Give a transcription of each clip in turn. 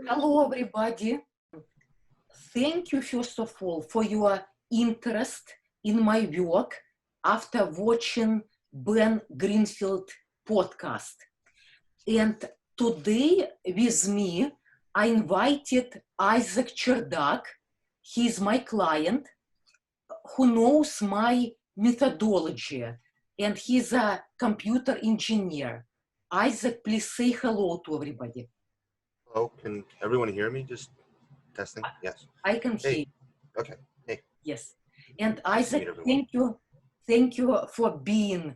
Hello, everybody. Thank you, first of all, for your interest in my work after watching Ben Greenfield podcast. And today with me, I invited Isaak Cherdak. He's my client who knows my methodology, and he's a computer engineer. Isaak, please say hello to everybody. Hello, can everyone hear me? Just testing. Yes. I can hear Hey. you. Okay. Hey. Yes. And Nice to Isaak, meet everyone. thank you for being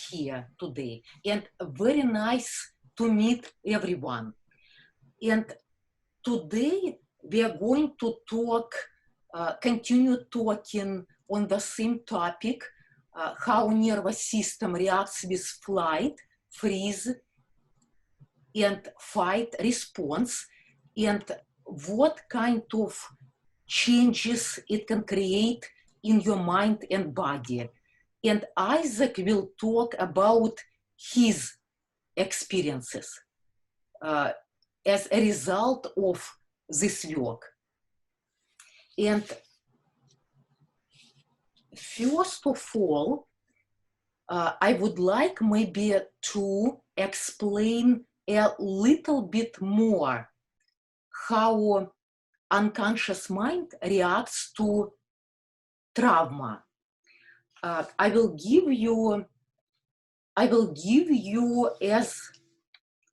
here today. And very nice to meet everyone. And today we are going to continue talking on the same topic, how nervous system reacts with flight, freeze, and fight response, and what kind of changes it can create in your mind and body. And Isaak will talk about his experiences as a result of this work. And first of all, I would like maybe to explain a little bit more how unconscious mind reacts to trauma. I will give you as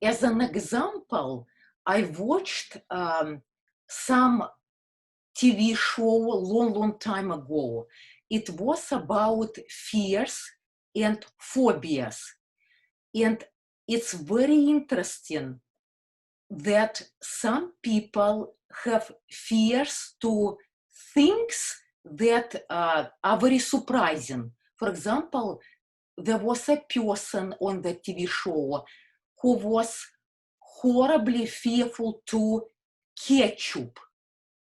an example. I watched some TV show long time ago. It was about fears and phobias, and it's very interesting that some people have fears to things that are very surprising. For example, there was a person on the TV show who was horribly fearful to ketchup.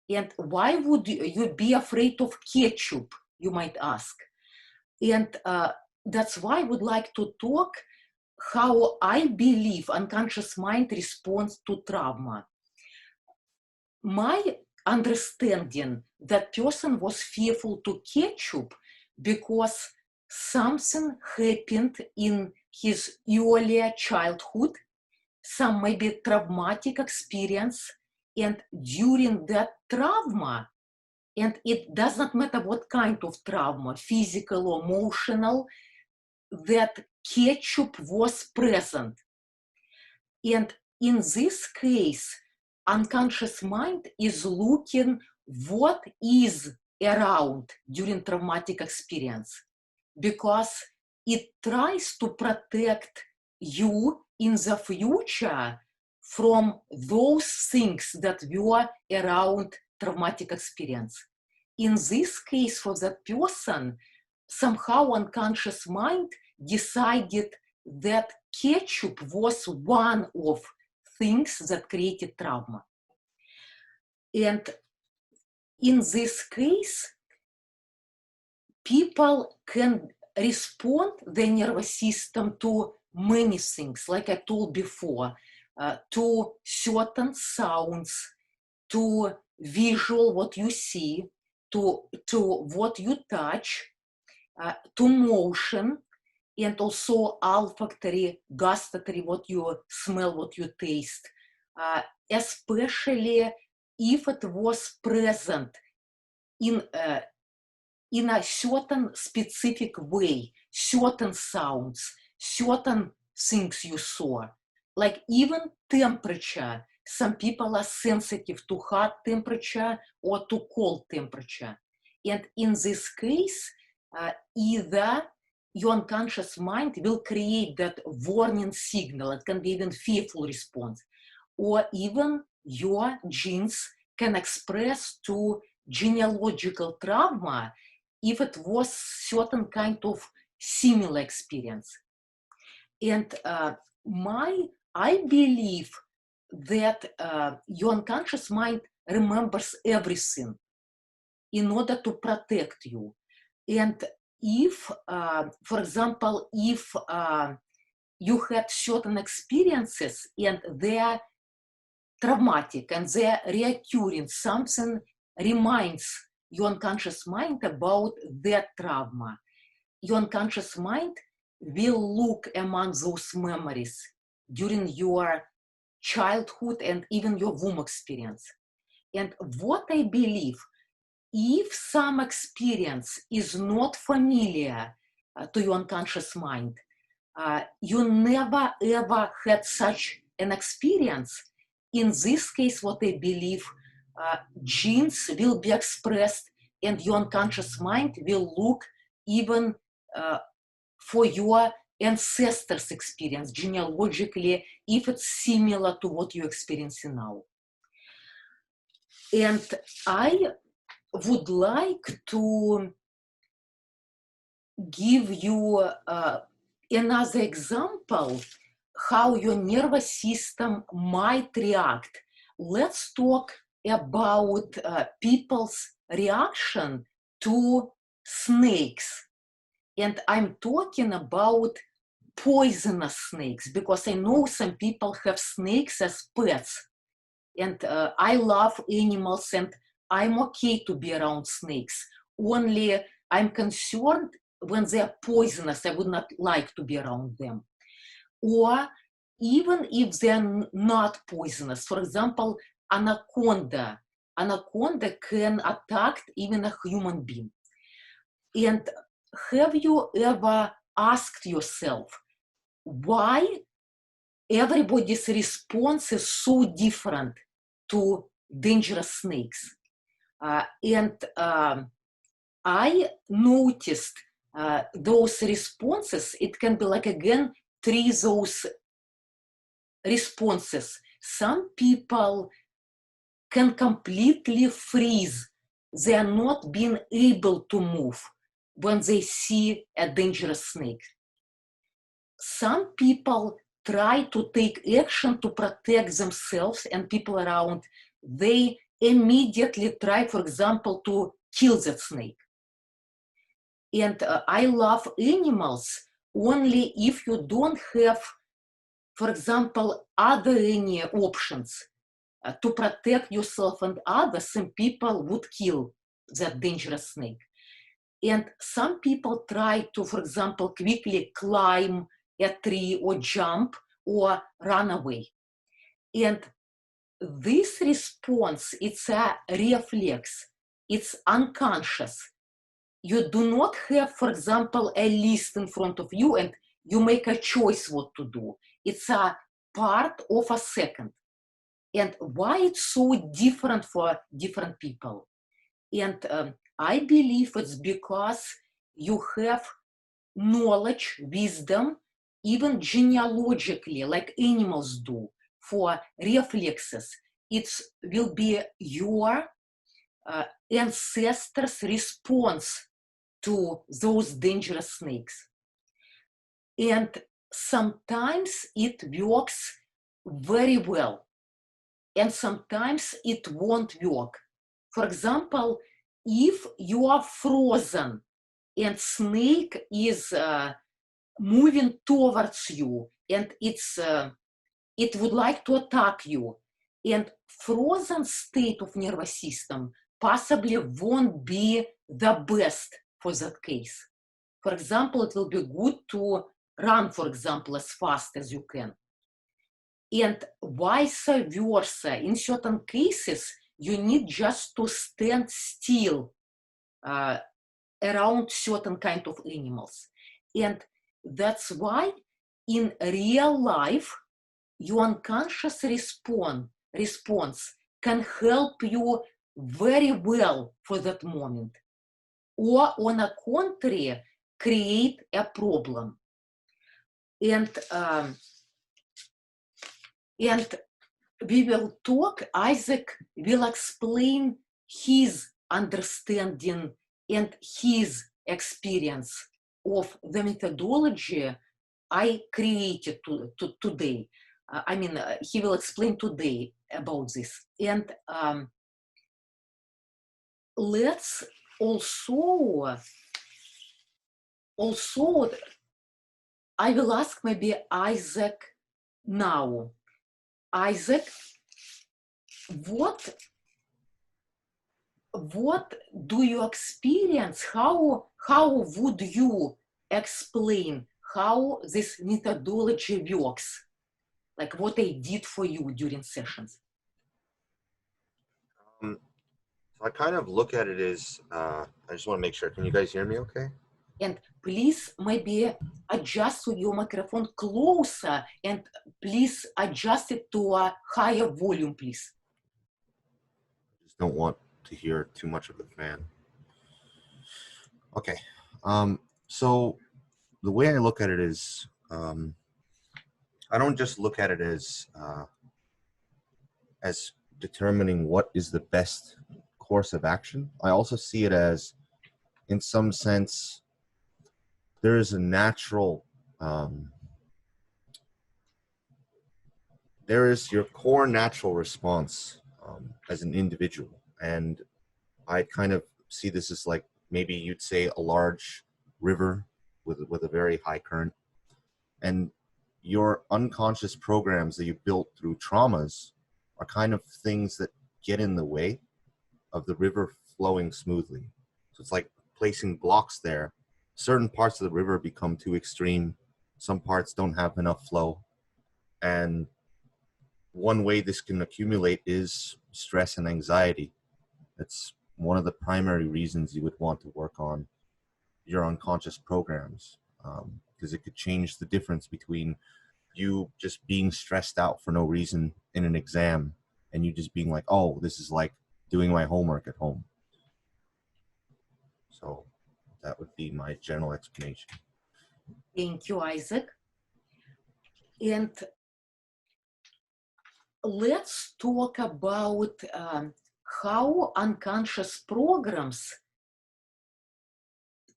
And why would you be afraid of ketchup, you might ask? And that's why I would like to talk how I believe unconscious mind responds to trauma. My understanding that person was fearful to ketchup because something happened in his earlier childhood, some maybe traumatic experience, and during that trauma, and it does not matter what kind of trauma, physical or emotional, that ketchup was present. And in this case, unconscious mind is looking what is around during traumatic experience, because it tries to protect you in the future from those things that were around traumatic experience. In this case, for that person, somehow unconscious mind decided that ketchup was one of things that created trauma. And in this case, people can respond their nervous system to many things, like I told before, to certain sounds, to visual, what you see, to what you touch, to motion, and also olfactory, gustatory, what you smell, what you taste, especially if it was present in a certain specific way, certain sounds, certain things you saw. Like even temperature, some people are sensitive to hot temperature or to cold temperature. And in this case, either your unconscious mind will create that warning signal, it can be even fearful response, or even your genes can express to genealogical trauma if it was certain kind of similar experience. And I believe that your unconscious mind remembers everything in order to protect you. And if, for example, if you had certain experiences and they are traumatic and they're reoccurring, something reminds your unconscious mind about that trauma. Your unconscious mind will look among those memories during your childhood and even your womb experience. And what I believe, if some experience is not familiar to your unconscious mind, you never ever had such an experience. In this case, what I believe, genes will be expressed and your unconscious mind will look even for your ancestors' experience genealogically, if it's similar to what you're experiencing now. And I would like to give you another example how your nervous system might react. Let's talk about people's reaction to snakes. And I'm talking about poisonous snakes because I know some people have snakes as pets. And I love animals and I'm okay to be around snakes. Only I'm concerned when they're poisonous, I would not like to be around them. Or even if they're not poisonous, for example, anaconda can attack even a human being. And have you ever asked yourself why everybody's response is so different to dangerous snakes? I noticed those responses. It can be like, again, three those responses. Some people can completely freeze. They are not being able to move when they see a dangerous snake. Some people try to take action to protect themselves and people around. They immediately try, for example, to kill that snake. And I love animals only if you don't have, for example, other any options to protect yourself and others, some people would kill that dangerous snake. And some people try to, for example, quickly climb a tree or jump or run away. And this response, it's a reflex, it's unconscious. You do not have, for example, a list in front of you and you make a choice what to do. It's a part of a second. And why it's so different for different people? And I believe it's because you have knowledge, wisdom, even genealogically, like animals do, for reflexes. It will be your ancestors' response to those dangerous snakes. And sometimes it works very well, and sometimes it won't work. For example, if you are frozen and snake is moving towards you and it would like to attack you, and frozen state of nervous system possibly won't be the best for that case. For example, it will be good to run, for example, as fast as you can. And vice versa, in certain cases, you need just to stand still around certain kind of animals. And that's why in real life, your unconscious response can help you very well for that moment. Or on the contrary, create a problem. And we will talk, Isaac will explain his understanding and his experience of the methodology I created today. He will explain today about this. And let's also, I will ask maybe Isaac now. Isaac, what do you experience? How would you explain how this methodology works? Like what I did for you during sessions? So I kind of look at it as, I just want to make sure, can you guys hear me okay? And please maybe adjust your microphone closer and please adjust it to a higher volume, please. I just don't want to hear too much of the fan. Okay. So the way I look at it is, I don't just look at it as determining what is the best course of action. I also see it as, in some sense, there is a natural, there is your core natural response as an individual. And I kind of see this as like, maybe you'd say a large river with a very high current. And your unconscious programs that you built through traumas are kind of things that get in the way of the river flowing smoothly. So it's like placing blocks there. Certain parts of the river become too extreme. Some parts don't have enough flow. And one way this can accumulate is stress and anxiety. That's one of the primary reasons you would want to work on your unconscious programs, because it could change the difference between you just being stressed out for no reason in an exam and you just being like, oh, this is like doing my homework at home. So that would be my general explanation. Thank you, Isaac. And let's talk about how unconscious programs,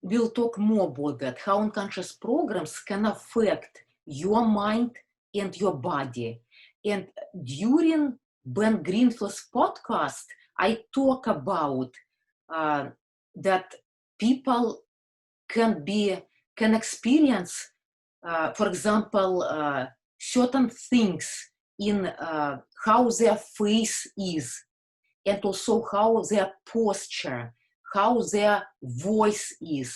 we'll talk more about that, how unconscious programs can affect your mind and your body. And during Ben Greenfield's podcast, I talk about that people can experience, for example, certain things in how their face is, and also how their posture, how their voice is,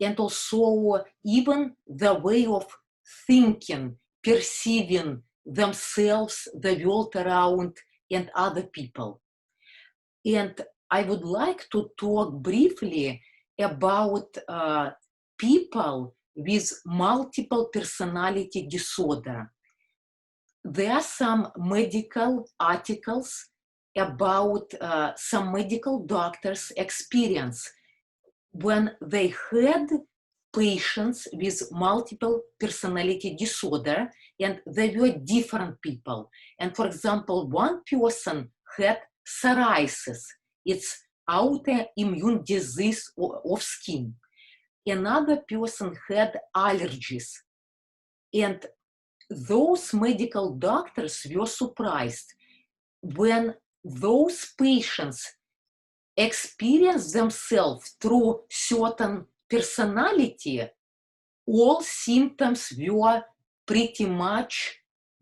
and also even the way of thinking, perceiving themselves, the world around, and other people. And I would like to talk briefly about people with multiple personality disorder. There are some medical articles about some medical doctors' experience when they had patients with multiple personality disorder, and they were different people. And for example, one person had psoriasis. It's autoimmune disease of skin. Another person had allergies. And those medical doctors were surprised when those patients experience themselves through certain personality, all symptoms were pretty much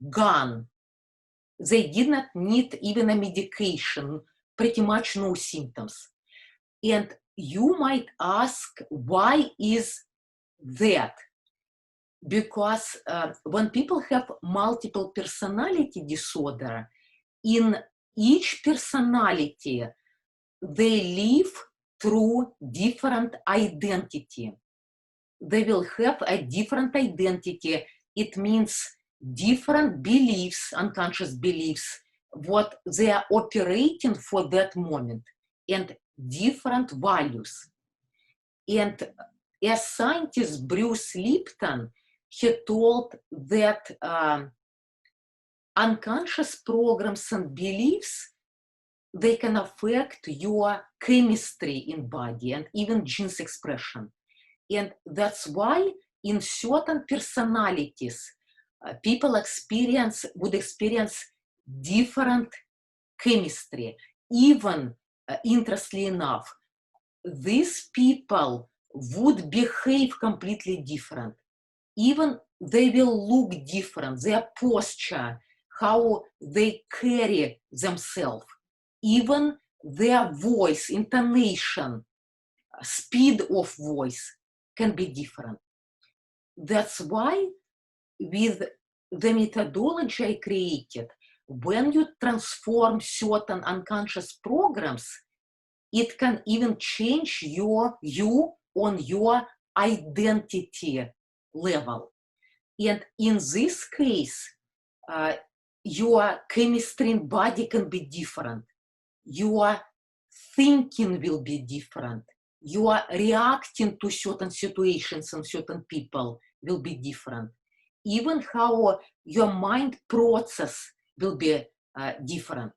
gone. They did not need even a medication, pretty much no symptoms. And you might ask, why is that? Because when people have multiple personality disorder, in each personality, they live through different identity. They will have a different identity. It means different beliefs, unconscious beliefs, what they are operating for that moment, and different values. And as scientist Bruce Lipton, he told that unconscious programs and beliefs, they can affect your chemistry in body and even genes expression. And that's why in certain personalities, people would experience different chemistry. Even, interestingly enough, these people would behave completely different. Even they will look different, their posture, how they carry themselves, even their voice, intonation, speed of voice can be different. That's why with the methodology I created, when you transform certain unconscious programs, it can even change you on your identity level. And in this case, your chemistry in body can be different. Your thinking will be different. Your reacting to certain situations and certain people will be different. Even how your mind process will be different.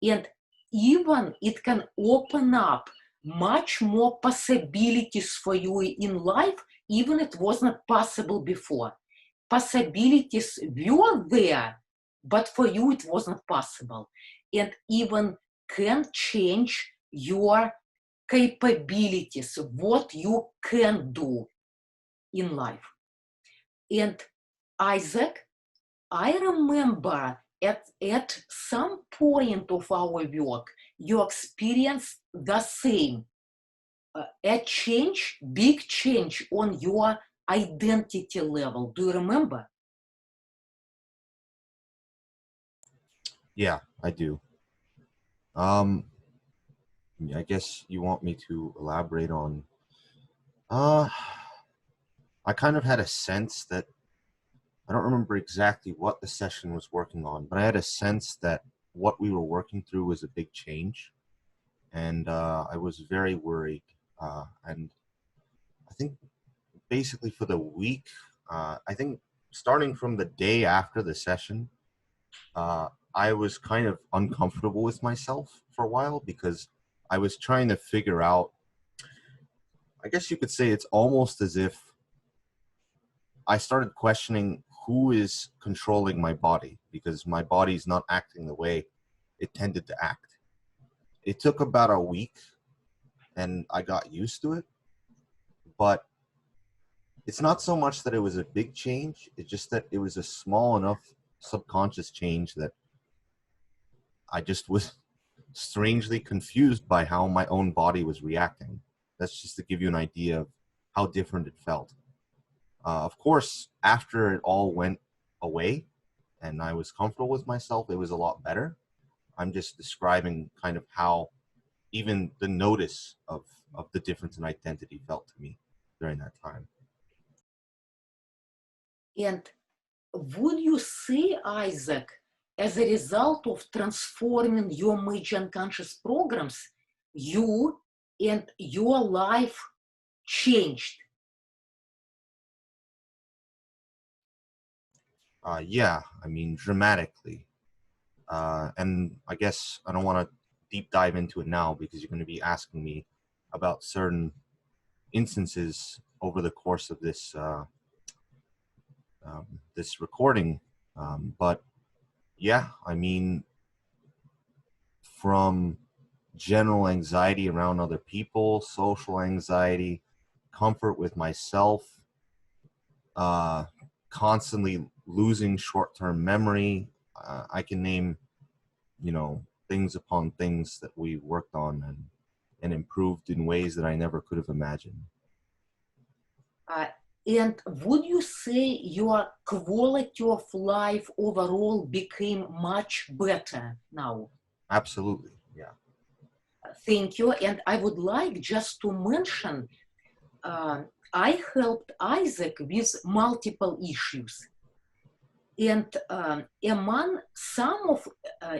And even it can open up much more possibilities for you in life, even it was not possible before. Possibilities were there, but for you it wasn't possible. And even can change your capabilities, what you can do in life. And Isaac, I remember at some point of our work, you experienced the same, a change, big change on your identity level. Do you remember? Yeah, I do. I guess you want me to elaborate on. I kind of had a sense that I don't remember exactly what the session was working on, but I had a sense that what we were working through was a big change, and I was very worried. And I think basically for the week, I think starting from the day after the session, I was kind of uncomfortable with myself for a while because I was trying to figure out. I guess you could say it's almost as if I started questioning who is controlling my body because my body's not acting the way it tended to act. It took about a week and I got used to it, but it's not so much that it was a big change, it's just that it was a small enough subconscious change that I just was strangely confused by how my own body was reacting. That's just to give you an idea of how different it felt. Of course, after it all went away and I was comfortable with myself, it was a lot better. I'm just describing kind of how even the notice of the difference in identity felt to me during that time. And would you say, Isaac, as a result of transforming your major unconscious programs, you and your life changed? Yeah, I mean, dramatically. And I guess I don't want to deep dive into it now because you're going to be asking me about certain instances over the course of this recording. But yeah, I mean, from general anxiety around other people, social anxiety, comfort with myself, uh, constantly losing short-term memory. I can name, things upon things that we worked on and improved in ways that I never could have imagined. And would you say your quality of life overall became much better now? Absolutely, yeah. Thank you. And I would like just to mention, I helped Isaac with multiple issues. And among some of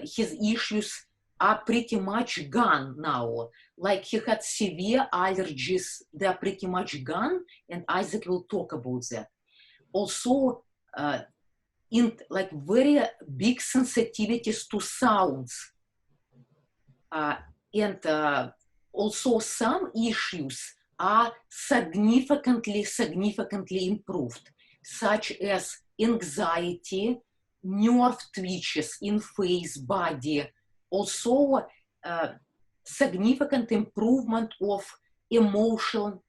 his issues are pretty much gone now. Like he had severe allergies, they're pretty much gone, and Isaac will talk about that. Also, in like very big sensitivities to sounds. And also some issues are significantly improved, such as anxiety, nerve twitches in face, body, also significant improvement of emotional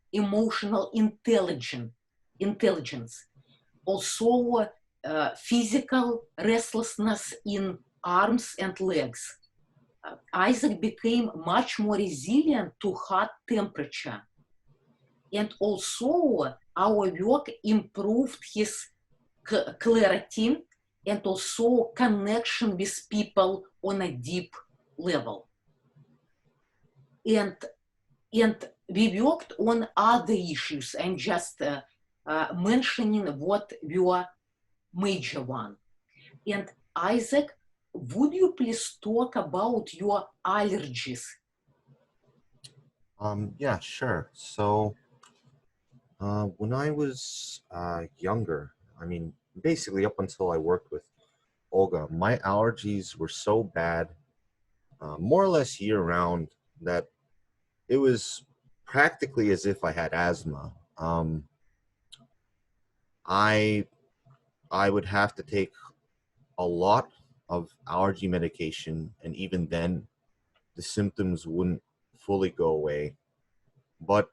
intelligence. Also physical restlessness in arms and legs. Isaac became much more resilient to hot temperature. And also our work improved his clarity and also connection with people on a deep level. And we worked on other issues and just mentioning what were major one. And Isaac, would you please talk about your allergies? Yeah, sure. So when I was younger, I mean, basically up until I worked with Olga, my allergies were so bad, more or less year round, that it was practically as if I had asthma. I I would have to take a lot of allergy medication, and even then, the symptoms wouldn't fully go away. But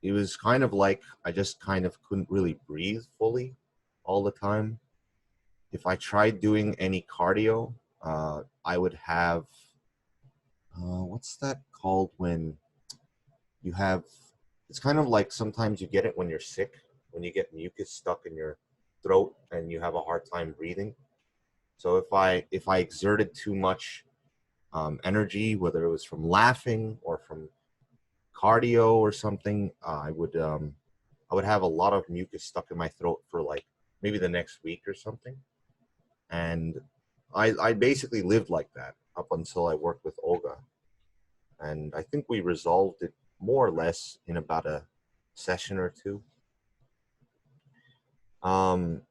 it was kind of like I just kind of couldn't really breathe fully all the time. If I tried doing any cardio, I would have what's that called when you have, it's kind of like sometimes you get it when you're sick, when you get mucus stuck in your throat and you have a hard time breathing. So if I exerted too much energy, whether it was from laughing or from cardio or something, I would have a lot of mucus stuck in my throat for like maybe the next week or something. And I basically lived like that up until I worked with Olga. And I think we resolved it more or less in about a session or two. So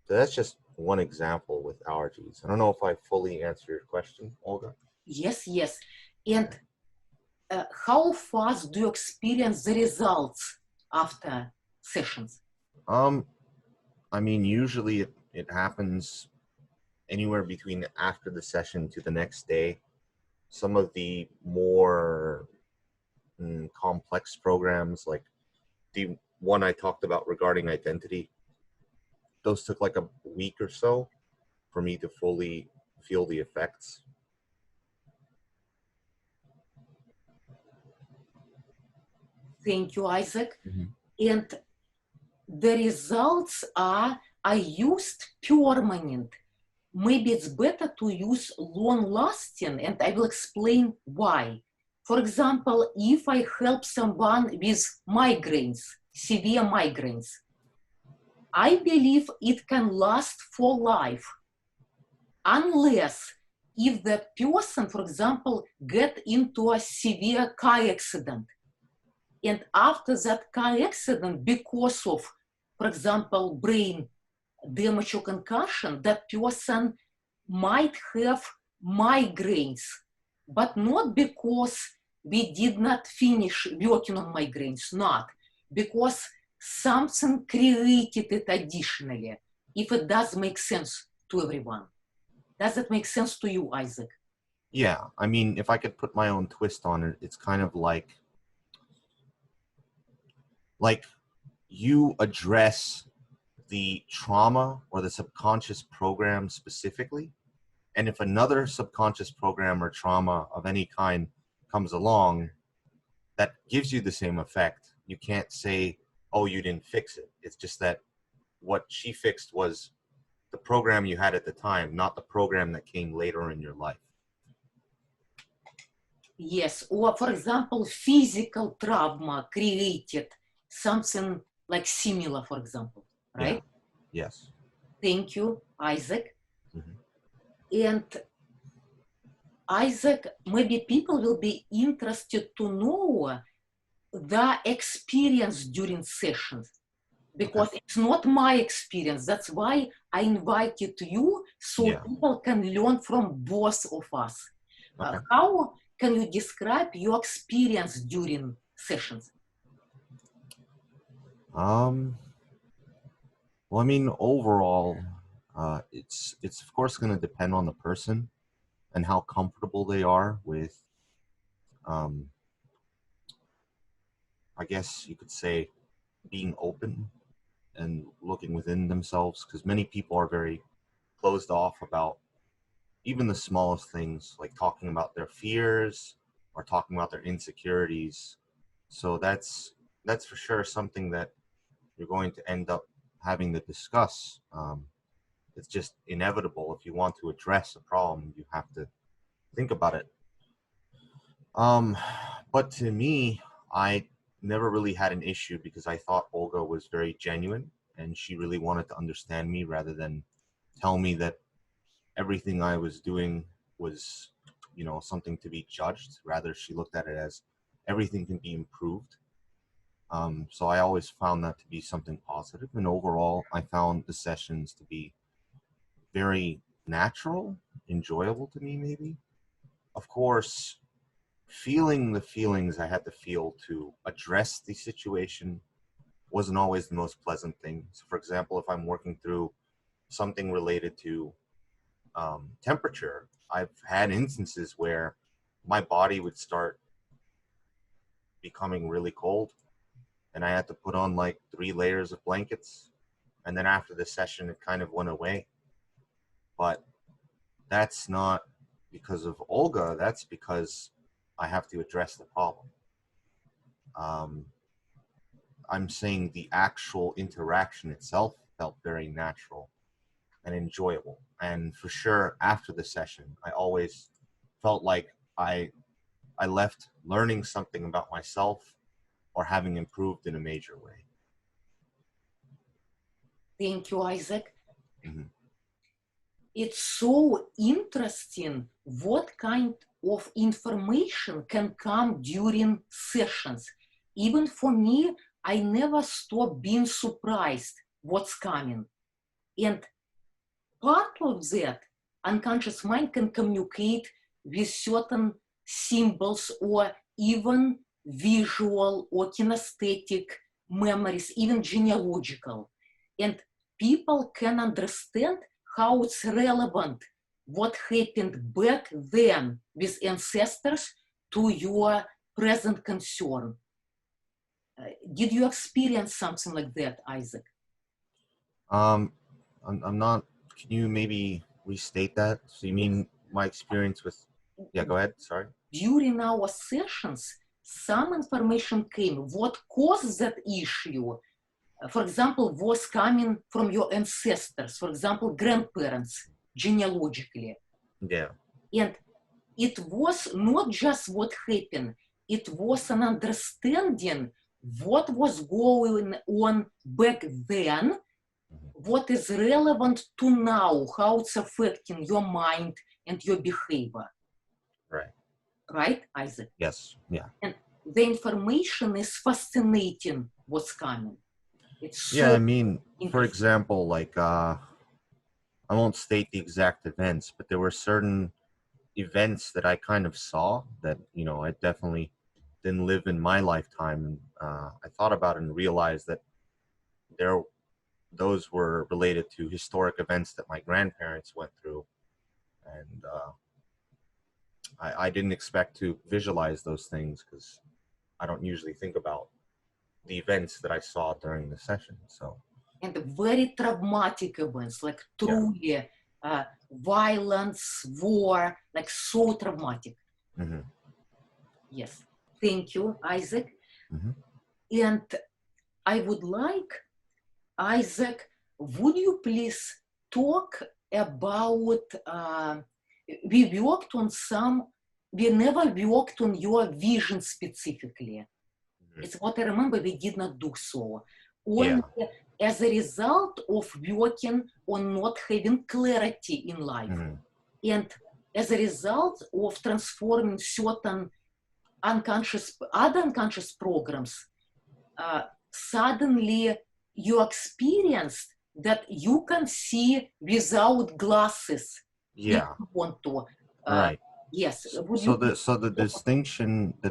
that's just one example with allergies. I don't know if I fully answered your question, Olga. Yes, yes. And how fast do you experience the results after sessions? Um, I mean, usually it happens anywhere between after the session to the next day. Some of the more complex programs, like the one I talked about regarding identity, those took like a week or so for me to fully feel the effects. Thank you, Isaac. Mhm. And the results are, I used permanent. Maybe it's better to use long lasting, and I will explain why. For example, if I help someone with migraines, severe migraines, I believe it can last for life, unless if the person, for example, get into a severe car accident. And after that car accident, because of, for example, brain damage or concussion, that person might have migraines, but not because we did not finish working on migraines, not because something created it additionally, if it does make sense to everyone. Does it make sense to you, Isaac? Yeah, I mean, if I could put my own twist on it, it's kind of like you address the trauma or the subconscious program specifically. And if another subconscious program or trauma of any kind comes along that gives you the same effect, you can't say, oh, you didn't fix it. It's just that what she fixed was the program you had at the time, not the program that came later in your life. Yes, or for example, physical trauma created something like similar, for example, Yeah. right? Yes. Thank you, Isaac. Mhm. And Isaac, maybe people will be interested to know the experience during sessions, Okay. because it's not my experience. That's why I invited you, so Yeah. people can learn from both of us. Okay. How can you describe your experience during sessions? Um, well, I mean, overall, it's of course going to depend on the person and how comfortable they are with, um, I guess you could say, being open. and looking within themselves, because many people are very closed off about even the smallest things, like talking about their fears or talking about their insecurities. So that's for sure something that you're going to end up having to discuss. It's just inevitable. If you want to address a problem, you have to think about it. Um, but to me, I never really had an issue because I thought Olga was very genuine and she really wanted to understand me rather than tell me that everything I was doing was, something to be judged. Rather, she looked at it as everything can be improved. So I always found that to be something positive. And overall, I found the sessions to be very natural, enjoyable to me, maybe. Of course, feeling the feelings I had to feel to address the situation wasn't always the most pleasant thing. So, for example, if I'm working through something related to temperature, I've had instances where my body would start becoming really cold and I had to put on like 3 layers of blankets. And then after the session, it kind of went away. But that's not because of Olga, that's because I have to address the problem. Um, I'm saying the actual interaction itself felt very natural and enjoyable. And for sure, after the session, I always felt like I left learning something about myself or having improved in a major way. Thank you, Isaac. Mm-hmm. It's so interesting what kind of information can come during sessions. Even for me, I never stop being surprised what's coming. And part of that, unconscious mind can communicate with certain symbols or even visual or kinesthetic memories, even genealogical. And people can understand how it's relevant what happened back then with ancestors to your present concern. Did you experience something like that, Isaac? I'm not. Can you maybe restate that? So you mean my experience with? Yeah, go ahead. Sorry. During our sessions, some information came. What caused that issue, for example, was coming from your ancestors, for example, grandparents, genealogically. Yeah. And it was not just what happened, it was an understanding what was going on back then, what is relevant to now, how it's affecting your mind and your behavior. Right. Right, Isaac? Yes. Yeah. And the information is fascinating what's coming. It's so Yeah. I mean, for interesting. example, like I won't state the exact events, but there were certain events that I kind of saw that I definitely didn't live in my lifetime. And I thought about it and realized that there those were related to historic events that my grandparents went through, and I didn't expect to visualize those things because I don't usually think about the events that I saw during the session. So And very traumatic events, like yeah. truly violence, war, like so traumatic. Mm-hmm. Yes. Thank you, Isaac. Mm-hmm. And I would like, Isaac, would you please talk about, we worked on some, we never worked on your vision specifically. Mm-hmm. It's what I remember, we did not do so. Yeah. Only as a result of working on not having clarity in life. Mm-hmm. And as a result of transforming certain other unconscious programs, suddenly you experienced that you can see without glasses if Yeah. you want to. Right. Yes, would So you? the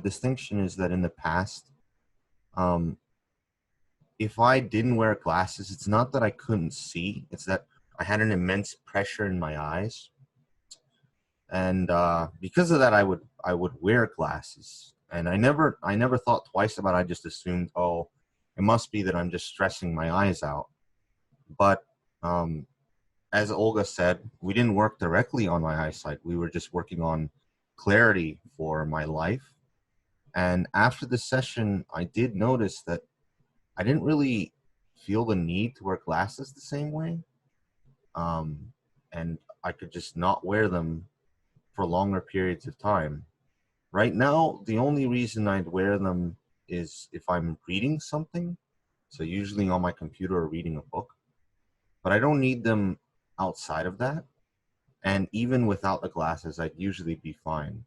distinction is that in the past, um, if I didn't wear glasses, it's not that I couldn't see; it's that I had an immense pressure in my eyes, and because of that, I would wear glasses, and I never thought twice about it. I just assumed, oh, it must be that I'm just stressing my eyes out. But as Olga said, we didn't work directly on my eyesight. We were just working on clarity for my life. And after the session, I did notice that I didn't really feel the need to wear glasses the same way. And I could just not wear them for longer periods of time. Right now, the only reason I'd wear them is if I'm reading something. So usually on my computer or reading a book. But I don't need them outside of that. And even without the glasses, I'd usually be fine.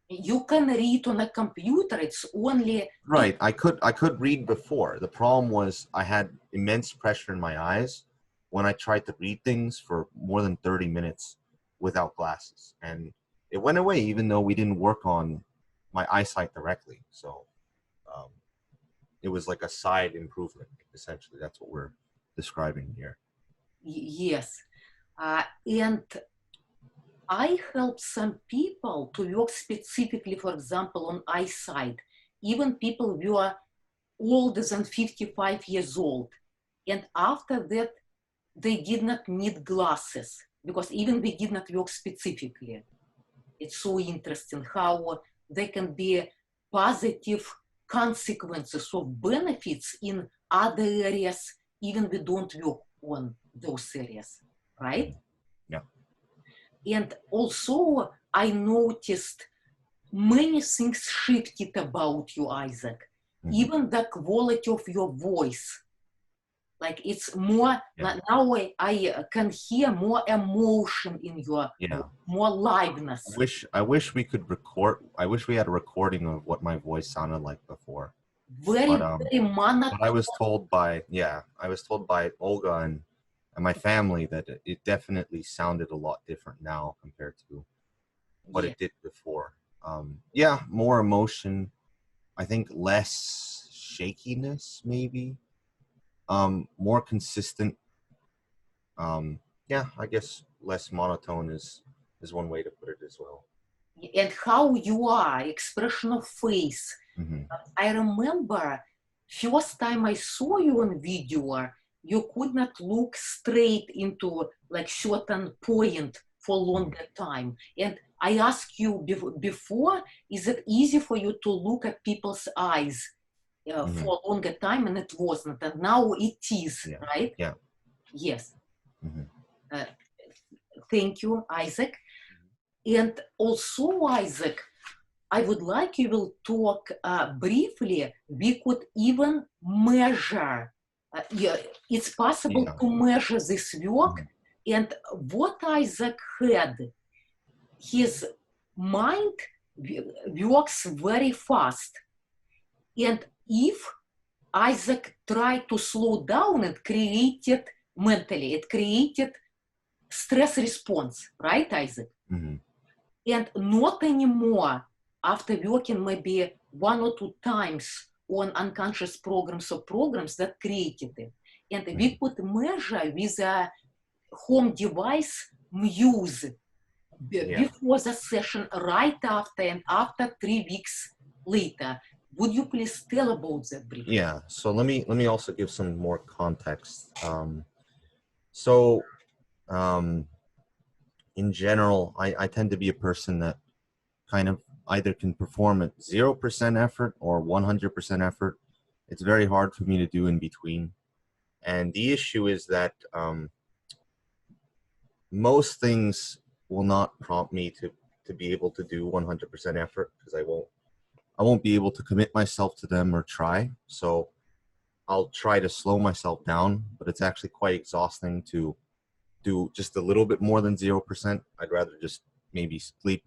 You can read on a computer. It's only right. I could read before. The problem was I had immense pressure in my eyes when I tried to read things for more than 30 minutes without glasses, and it went away even though we didn't work on my eyesight directly. So it was like a side improvement. Essentially, that's what we're describing here. Yes, and I help some people to work specifically, for example, on eyesight, even people who are older than 55 years old. And after that, they did not need glasses because even we did not work specifically. It's so interesting how there can be positive consequences of benefits in other areas, even we don't work on those areas, right? Yeah. And also, I noticed many things shifted about you, Isaac. Mhm. Even the quality of your voice. Like it's more, Yeah. now I can hear more emotion in your, more liveness. I wish we could record. I wish we had a recording of what my voice sounded like before. Very, very monotone. But I was told by Olga and my family that it definitely sounded a lot different now compared to what it did before. More emotion. I think less shakiness, maybe. More consistent. I guess less monotone is one way to put it as well. And how you are, expression of face. Mm-hmm. I remember first time I saw you on video, you could not look straight into like certain point for longer time. And I asked you before, is it easy for you to look at people's eyes for a longer time? And it wasn't. And now it is, right? Yeah. Yes. Thank you, Isaac. And also, Isaac, I would like you will talk briefly. We could even measure. It's possible to measure this work. And what Isaac had, his mind works very fast. And if Isaac tried to slow down, it created mentally, it created stress response, right, Isaac? Mm-hmm. And not anymore after working maybe 1 or 2 times on unconscious programs or programs that created it. And we could measure with a home device Muse before the session, right after, and after 3 weeks later. Would you please tell about that briefly? Yeah, so let me also give some more context. In general, I tend to be a person that kind of either can perform at 0% effort or 100% effort. It's very hard for me to do in between. And the issue is that most things will not prompt me to be able to do 100% effort because I won't be able to commit myself to them or try. So I'll try to slow myself down, but it's actually quite exhausting to do just a little bit more than 0%. I'd rather just maybe sleep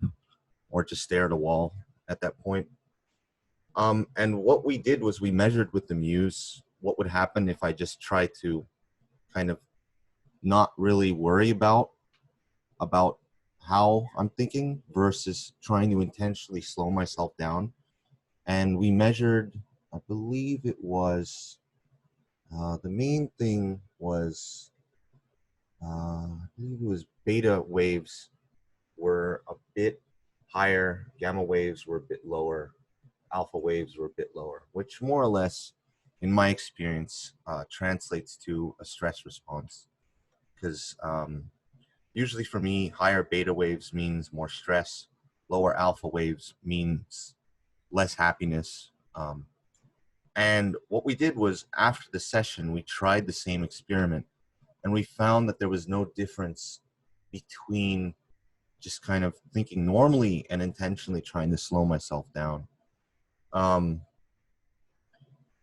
or just stare at a wall at that point. And what we did was we measured with the Muse what would happen if I just try to kind of not really worry about how I'm thinking versus trying to intentionally slow myself down. And we measured, I believe it was, the main thing was, I believe it was beta waves were a bit higher, gamma waves were a bit lower, alpha waves were a bit lower, which more or less in my experience, translates to a stress response. Because usually for me, higher beta waves means more stress, lower alpha waves means less happiness. And what we did was, after the session, we tried the same experiment, and we found that there was no difference between just kind of thinking normally and intentionally trying to slow myself down.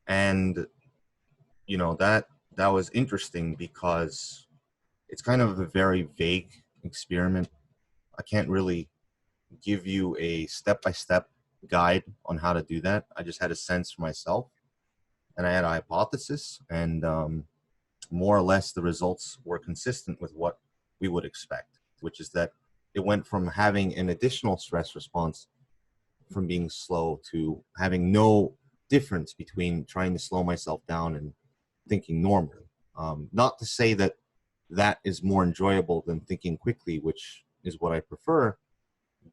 And you know, that was interesting because it's kind of a very vague experiment. I can't really give you a step-by-step guide on how to do that. I just had a sense for myself, and I had a hypothesis, and more or less the results were consistent with what we would expect, which is that it went from having an additional stress response from being slow to having no difference between trying to slow myself down and thinking normally. Not to say that that is more enjoyable than thinking quickly, which is what I prefer,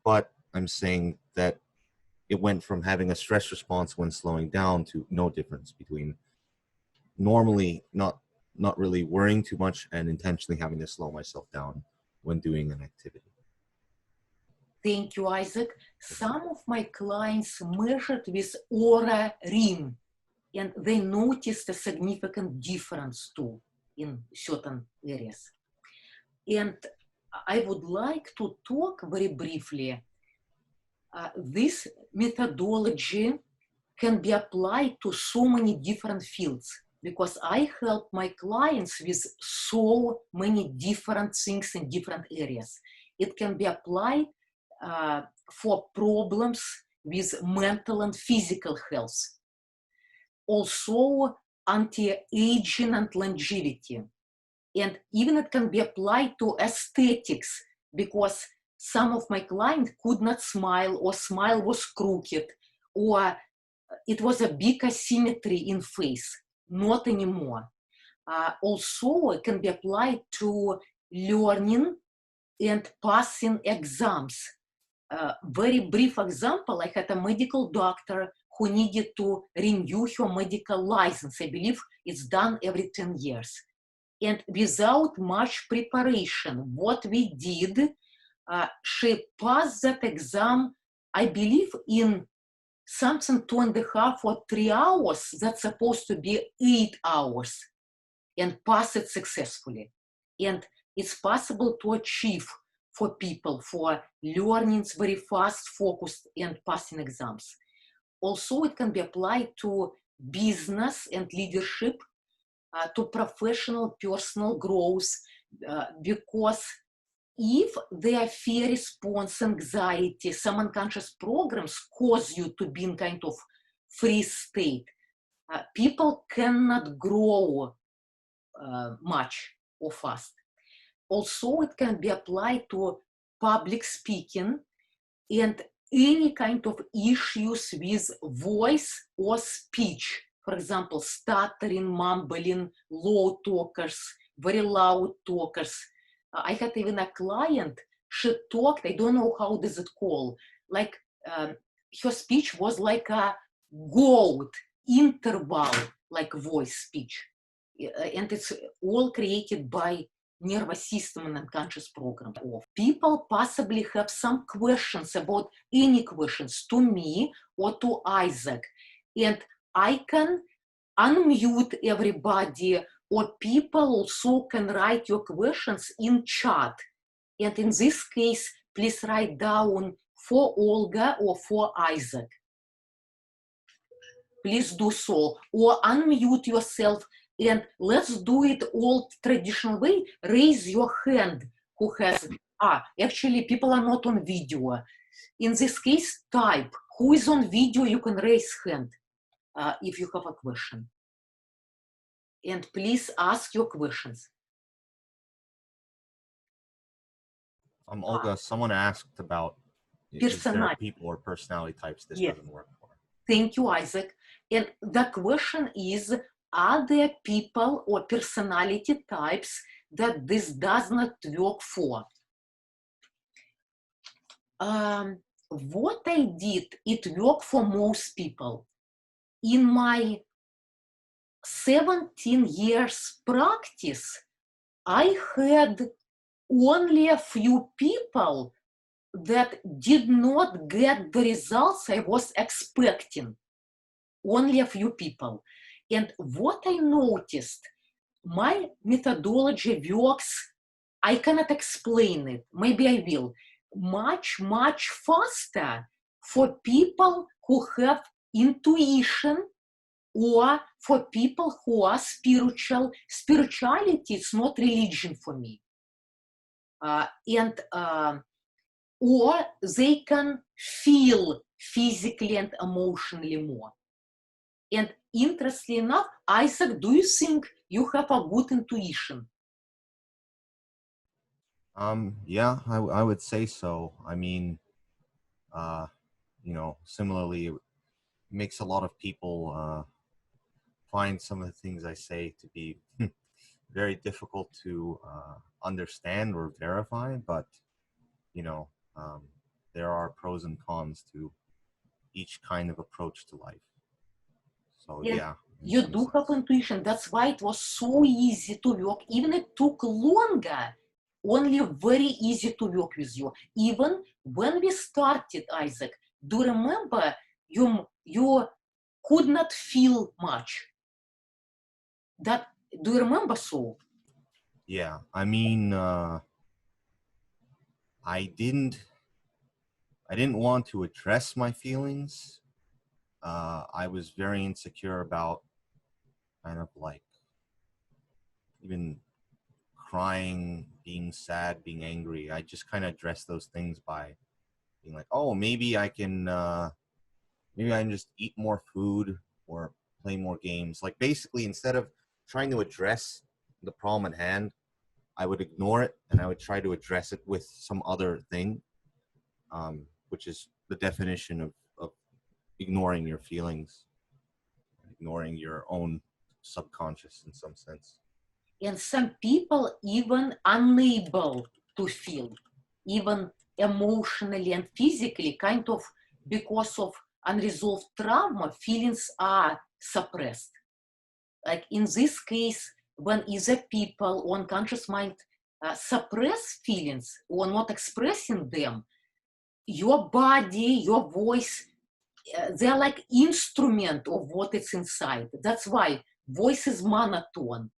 but I'm saying that it went from having a stress response when slowing down to no difference between normally not really worrying too much and intentionally having to slow myself down when doing an activity. Thank you, Isaac. Some of my clients measured with Aura Ring, and they noticed a significant difference too in certain areas. And I would like to talk very briefly. This methodology can be applied to so many different fields, because I help my clients with so many different things in different areas. It can be applied for problems with mental and physical health. Also, anti-aging and longevity. And even it can be applied to aesthetics, because some of my clients could not smile, or smile was crooked, or it was a big asymmetry in face. Not anymore. Also, it can be applied to learning and passing exams. Very brief example, I had a medical doctor who needed to renew her medical license. I believe it's done every 10 years. And without much preparation, what we did, she passed that exam, I believe, in something 2.5 or 3 hours. That's supposed to be 8 hours, and pass it successfully. And it's possible to achieve for people, for learning very fast, focused, and passing exams. Also, it can be applied to business and leadership, to professional, personal growth, because if their fear response, anxiety, some unconscious programs cause you to be in kind of freeze state, people cannot grow much or fast. Also, it can be applied to public speaking and any kind of issues with voice or speech. For example, stuttering, mumbling, low talkers, very loud talkers. I had even a client, she talked, I don't know how does it call, like her speech was like a goat interval, like voice speech. And it's all created by nervous system and unconscious program. People possibly have some questions about any questions to me or to Isaac. And I can unmute everybody, or people also can write your questions in chat. And in this case, please write down for Olga or for Isaac. Please do so, or unmute yourself, and let's do it old traditional way. Raise your hand who has, actually people are not on video. In this case, type who is on video, you can raise hand if you have a question. And please ask your questions. Olga, someone asked about, is there people or personality types this doesn't work for? Thank you, Isaac. And the question is, are there people or personality types that this does not work for? What I did, it worked for most people. In my 17 years practice, I had only a few people that did not get the results I was expecting. Only a few people. And what I noticed, my methodology works, I cannot explain it, maybe I will, much, much faster for people who have intuition or for people who are spiritual. Spirituality is not religion for me. Or they can feel physically and emotionally more. And interestingly enough, Isaac, do you think you have a good intuition? Yeah, I would say so. I mean, similarly, it makes a lot of people find some of the things I say to be very difficult to understand or verify, but you know, um, there are pros and cons to each kind of approach to life. So And yeah, in you some do have sense. intuition. That's why it was so easy to work. Even it took longer, only very easy to work with you. Even when we started, Isaac, do you remember you could not feel much? That do you remember so? Yeah, I mean, I didn't want to address my feelings. I was very insecure about kind of like even crying, being sad, being angry. I just kind of address those things by being like, oh, maybe I can just eat more food or play more games. Like basically, instead of trying to address the problem at hand, I would ignore it and I would try to address it with some other thing, which is the definition of ignoring your feelings, ignoring your own subconscious in some sense. And some people even unable to feel, even emotionally and physically, kind of because of unresolved trauma, feelings are suppressed. Like in this case, when either people or unconscious mind suppress feelings or not expressing them, your body, your voice, they're like instrument of what is inside. That's why voice is monotone.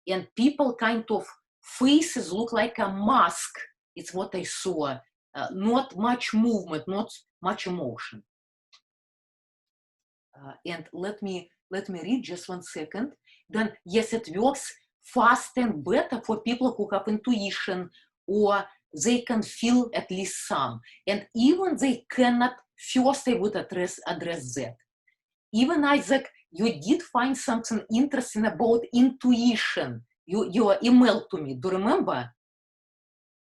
And people kind of faces look like a mask. It's what I saw. Not much movement, not much emotion. And let me read just 1 second. Then yes, it works fast and better for people who have intuition or they can feel at least some. And even they cannot, first I would address that. Even Isaac, you did find something interesting about intuition. Your email to me. Do you remember?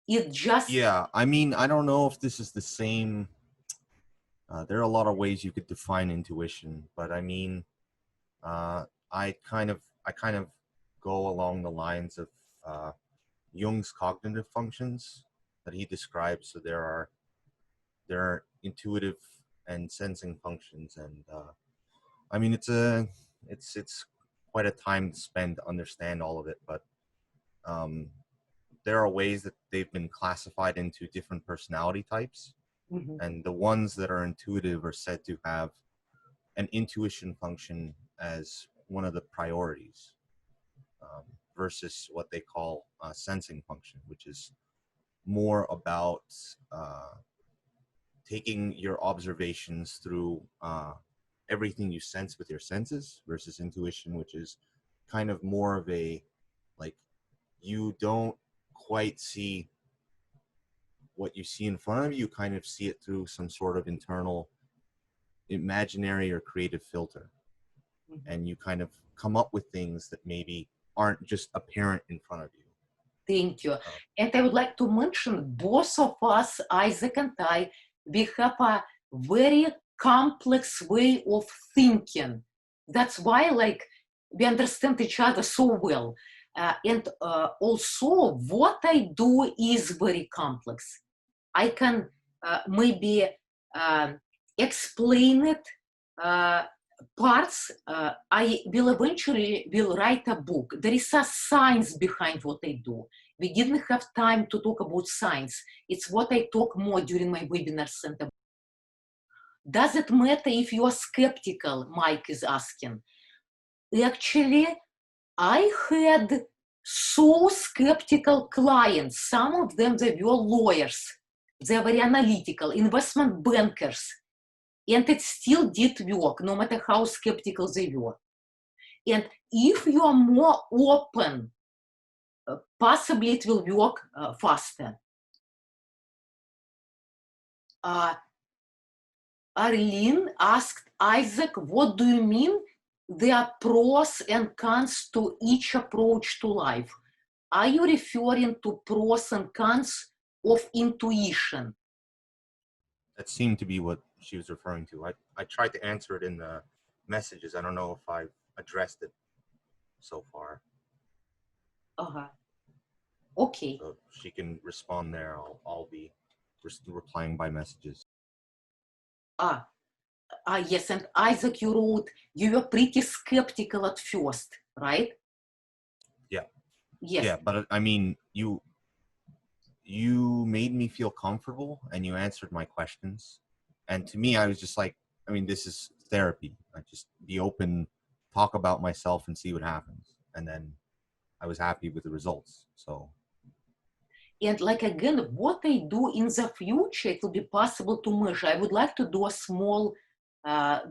It just Yeah, I mean, I don't know if this is the same. There are a lot of ways you could define intuition, but I mean, uh, I kind of go along the lines of Jung's cognitive functions that he describes. So there are intuitive and sensing functions, and I mean it's quite a time to spend to understand all of it, but um, there are ways that they've been classified into different personality types, Mhm. and the ones that are intuitive are said to have an intuition function as one of the priorities, um, versus what they call sensing function, which is more about taking your observations through everything you sense with your senses, versus intuition, which is kind of more of a like you don't quite see what you see in front of you, you kind of see it through some sort of internal imaginary or creative filter, Mhm. and you kind of come up with things that maybe aren't just apparent in front of you. Thank you. Um, And I would like to mention both of us, Isaac and I, we have a very complex way of thinking. That's why, like, we understand each other so well. And also, what I do is very complex. I can maybe uh, explain it uh, parts, I will eventually write a book. There is a science behind what I do. We didn't have time to talk about science. It's what I talk more during my webinars. Does it matter if you are skeptical, Mike is asking. Actually, I had so skeptical clients. Some of them, they were lawyers. They were analytical, investment bankers. And it still did work, no matter how skeptical they were. And if you are more open, possibly it will work faster. Arlene asked Isaac, what do you mean there are pros and cons to each approach to life? Are you referring to pros and cons of intuition? That seemed to be what she was referring to. I tried to answer it in the messages. I don't know if I've addressed it so far. Okay. So she can respond there. I'll be replying by messages. Yes, and Isaac, you wrote, you were pretty skeptical at first, right? Yeah. Yes. Yeah, but I mean, you made me feel comfortable and you answered my questions. And to me, I was just like, I mean, this is therapy. I just be open, talk about myself and see what happens. And then I was happy with the results. So. And like, again, what I do in the future, it will be possible to measure. I would like to do a small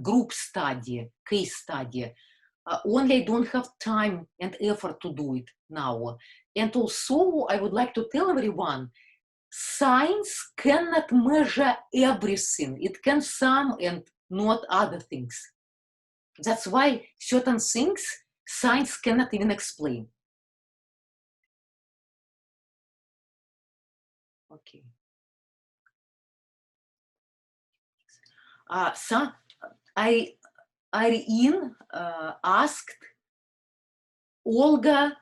group study, case study. Only I don't have time and effort to do it now. And also, I would like to tell everyone, science cannot measure everything. It can some and not other things. That's why certain things science cannot even explain. Okay. So Irene asked, Olga,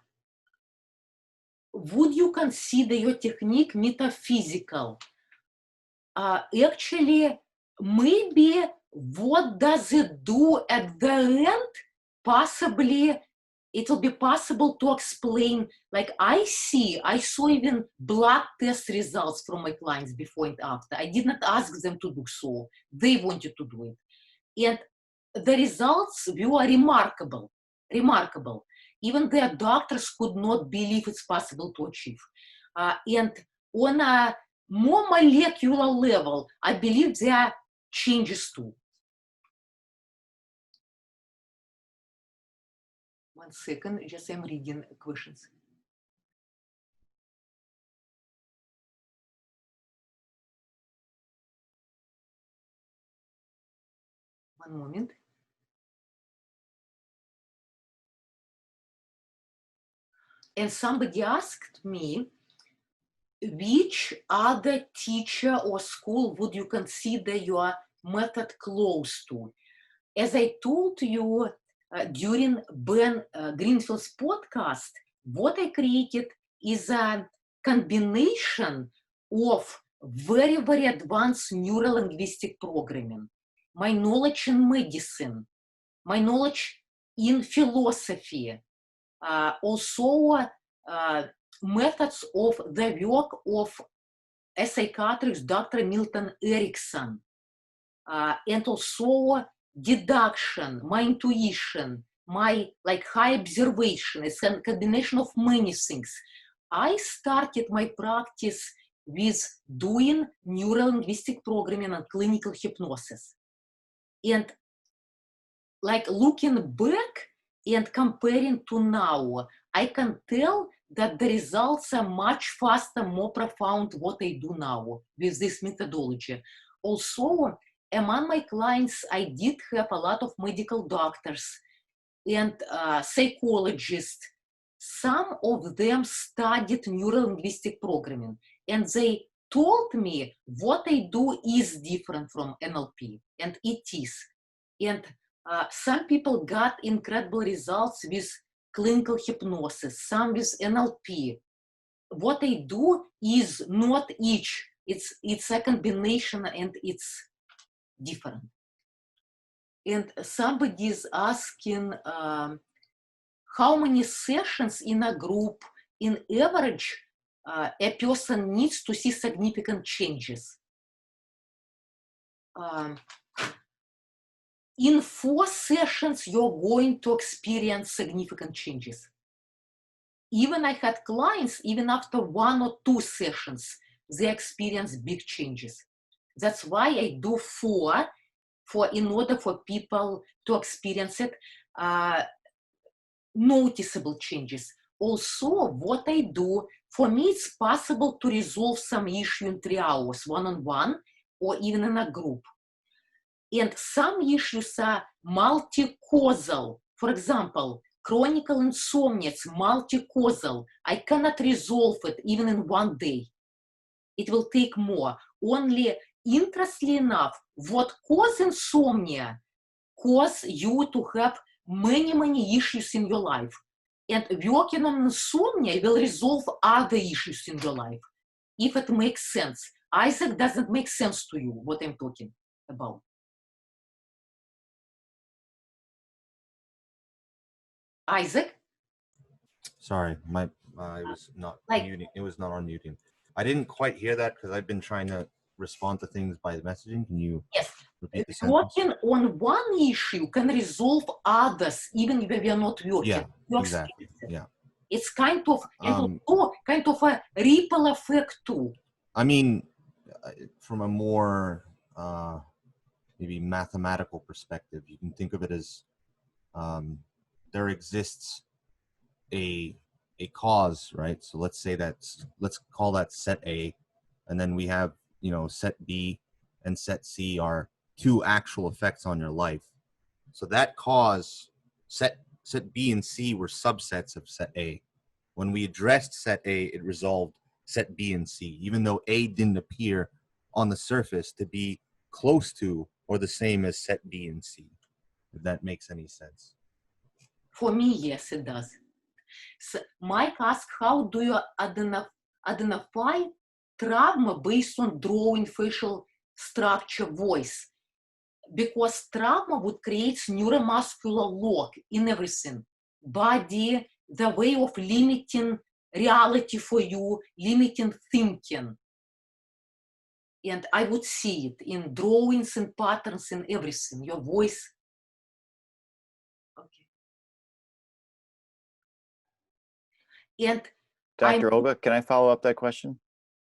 would you consider your technique metaphysical? Actually, maybe what does it do at the end? Possibly it will be possible to explain, like I saw even blood test results from my clients before and after. I did not ask them to do so. They wanted to do it. And the results were remarkable. Even their doctors could not believe it's possible to achieve. And on a more molecular level, I believe there are changes too. One second, just I'm reading questions. One moment. And somebody asked me, which other teacher or school would you consider your method close to? As I told you during Ben Greenfield's podcast, what I created is a combination of very, very advanced neuro-linguistic programming, my knowledge in medicine, my knowledge in philosophy, also methods of the work of a psychiatrist, Dr. Milton Erickson, and also deduction, my intuition, my high observation. It's a combination of many things. I started my practice with doing neuro-linguistic programming and clinical hypnosis. And looking back and comparing to now, I can tell that the results are much faster, more profound what I do now with this methodology. Also, among my clients, I did have a lot of medical doctors and psychologists. Some of them studied neuro-linguistic programming, and they told me what I do is different from NLP, and it is. And some people got incredible results with clinical hypnosis, some with NLP. What I do is not each. It's a combination and it's different. And somebody is asking how many sessions in a group, in average, a person needs to see significant changes. In 4 sessions, you're going to experience significant changes. Even I had clients, even after 1 or 2 sessions, they experience big changes. That's why I do 4, in order for people to experience it, noticeable changes. Also, what I do, for me, it's possible to resolve some issue in 3 hours, one-on-one, or even in a group. And some issues are multi-causal. For example, chronic insomnia, it's multi-causal. I cannot resolve it even in 1 day. It will take more. Only, interestingly enough, what causes insomnia cause you to have many issues in your life. And working on insomnia will resolve other issues in your life, if it makes sense. Isaac, doesn't make sense to you, what I'm talking about? Isaac? Sorry, I was not Like, muting. It was not on muting. I didn't quite hear that because I've been trying to respond to things by messaging. Can you yes, repeat the sentence? working on one issue can resolve others, even if we are not working. Yeah, exactly. Yeah. It's kind of a ripple effect too. I mean, from a more maybe mathematical perspective, you can think of it as there exists a cause, right? So let's call that set A, and then we have, set B and set C are 2 actual effects on your life. So that cause, set B and C were subsets of set A. When we addressed set A, it resolved set B and C, even though A didn't appear on the surface to be close to or the same as set B and C, if that makes any sense. For me, yes, it does. So Mike asked, how do you identify trauma based on drawing facial structure voice? Because trauma would create neuromuscular lock in everything. Body, the way of limiting reality for you, limiting thinking. And I would see it in drawings and patterns and everything, your voice. Okay. And Dr. Olga, can I follow up that question?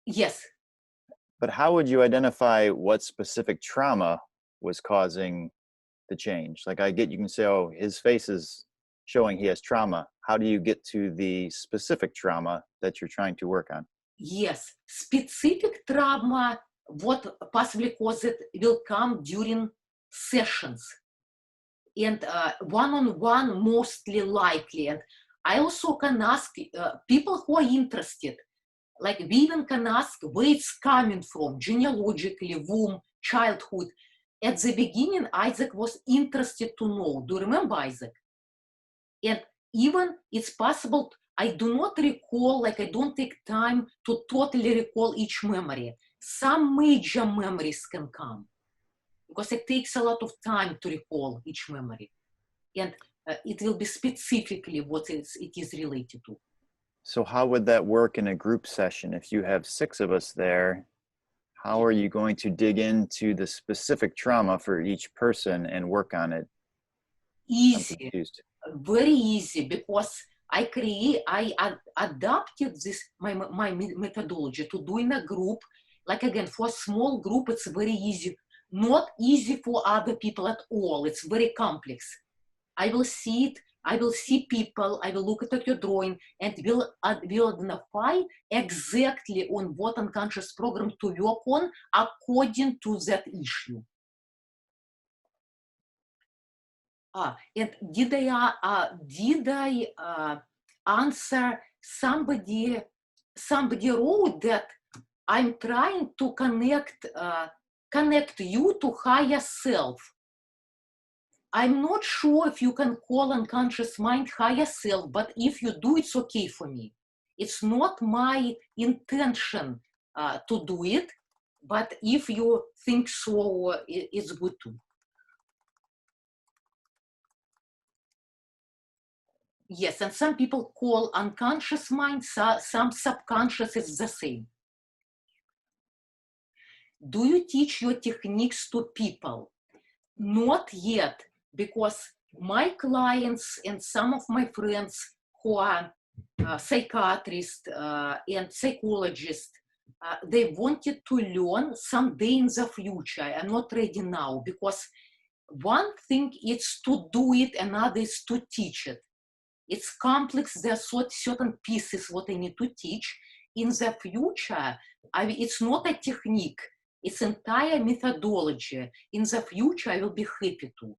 Yes. But how would you identify what specific trauma was causing the change? Like you can say, oh, his face is showing he has trauma. How do you get to the specific trauma that you're trying to work on? Yes, specific trauma, what possibly causes it, will come during sessions. And one-on-one, mostly likely. And I also can ask people who are interested, like we even can ask where it's coming from, genealogically, womb, childhood. At the beginning, Isaac was interested to know. Do you remember Isaac? And even it's possible, I do not recall, like I don't take time to totally recall each memory. Some major memories can come because it takes a lot of time to recall each memory. And it will be specifically what it is related to. So how would that work in a group session? If you have 6 of us there, how are you going to dig into the specific trauma for each person and work on it? Easy, very easy, because I adapted this, my methodology to do in a group. Like again, for a small group, it's very easy. Not easy for other people at all. It's very complex. I will see it. I will see people. I will look at your drawing and will identify exactly on what unconscious program to work on according to that issue. And did I answer somebody? Somebody wrote that I'm trying to connect you to higher self. I'm not sure if you can call unconscious mind higher self, but if you do, it's okay for me. It's not my intention to do it, but if you think so, it's good too. Yes, and some people call unconscious mind, some subconscious is the same. Do you teach your techniques to people? Not yet, because my clients and some of my friends who are psychiatrists and psychologists, they wanted to learn someday in the future. I'm not ready now, because one thing is to do it, another is to teach it. It's complex. There are certain pieces what I need to teach. In the future, it's not a technique. It's entire methodology. In the future, I will be happy to.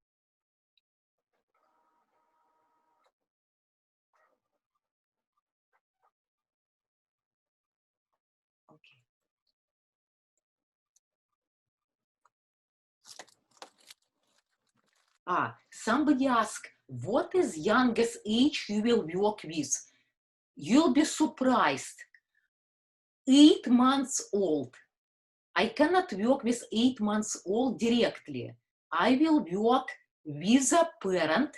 Okay. Somebody asked, what is youngest age you will work with? You'll be surprised. 8 months old. I cannot work with 8 months old directly. I will work with a parent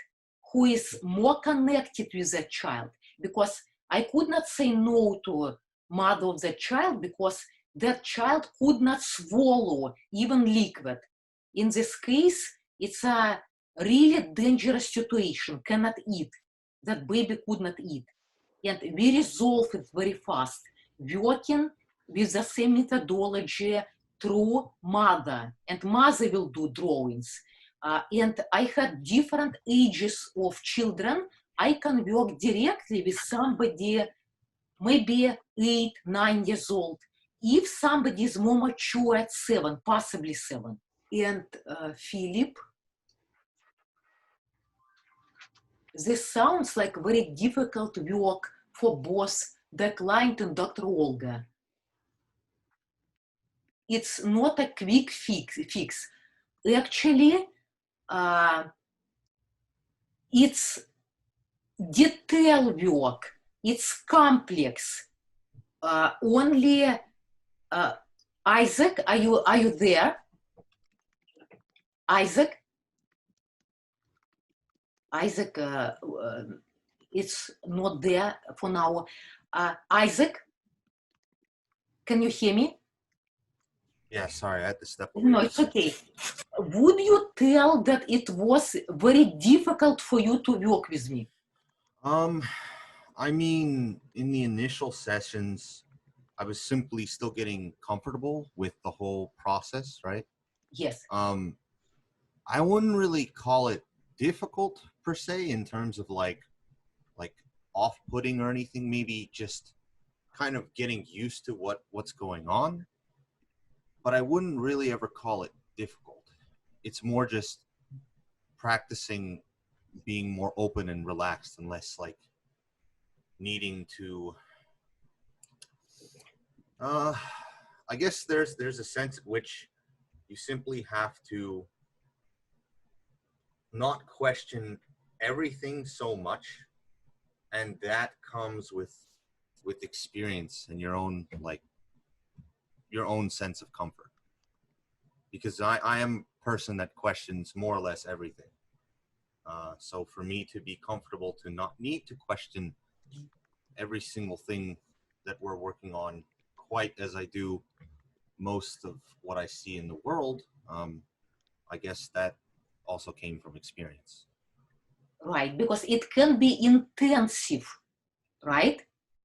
who is more connected with the child, because I could not say no to mother of the child because that child could not swallow even liquid. In this case, it's a really dangerous situation, cannot eat. That baby could not eat. And we resolve it very fast, working with the same methodology through mother, and mother will do drawings. And I had different ages of children. I can work directly with somebody maybe 8, 9 years old. If somebody is more mature at 7, possibly 7. And Philip, this sounds like very difficult work for both the client and Dr. Olga. It's not a quick fix. Actually, it's detail work. It's complex. Only Isaac, are you there? Isaac, it's not there for now. Isaac, can you hear me? Yeah, sorry, I had to step away. No, it's okay. Would you tell that it was very difficult for you to work with me? I mean, in the initial sessions, I was simply still getting comfortable with the whole process, right? Yes. I wouldn't really call it difficult per se in terms of like off-putting or anything. Maybe just kind of getting used to what's going on. But I wouldn't really ever call it difficult. It's more just practicing being more open and relaxed and less like needing to I guess there's a sense in which you simply have to not question everything so much, and that comes with experience and your own sense of comfort, because I am a person that questions more or less everything. So for me to be comfortable to not need to question every single thing that we're working on quite as I do most of what I see in the world, I guess that also came from experience. Right, because it can be intensive, right?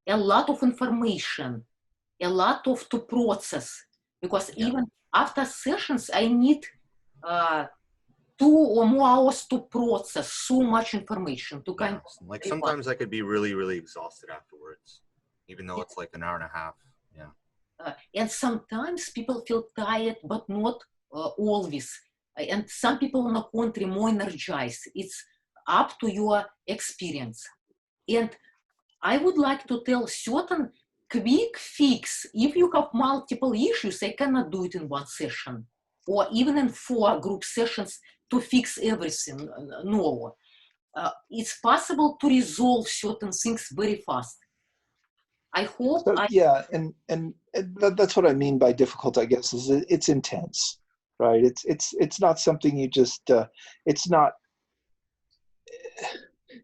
A lot of information, a lot of to process, because even after sessions, I need 2 or more hours to process so much information to kind of like sometimes I could be really, really exhausted afterwards, even though it's like an hour and a half. And sometimes people feel tired, but not always. And some people on the contrary more energized. It's up to your experience. And I would like to tell certain quick fix. If you have multiple issues, I cannot do it in one session, or even in 4 group sessions to fix everything. No. It's possible to resolve certain things very fast. I hope. So, yeah, and that's what I mean by difficult, I guess, is it's intense, right? It's not something you just it's not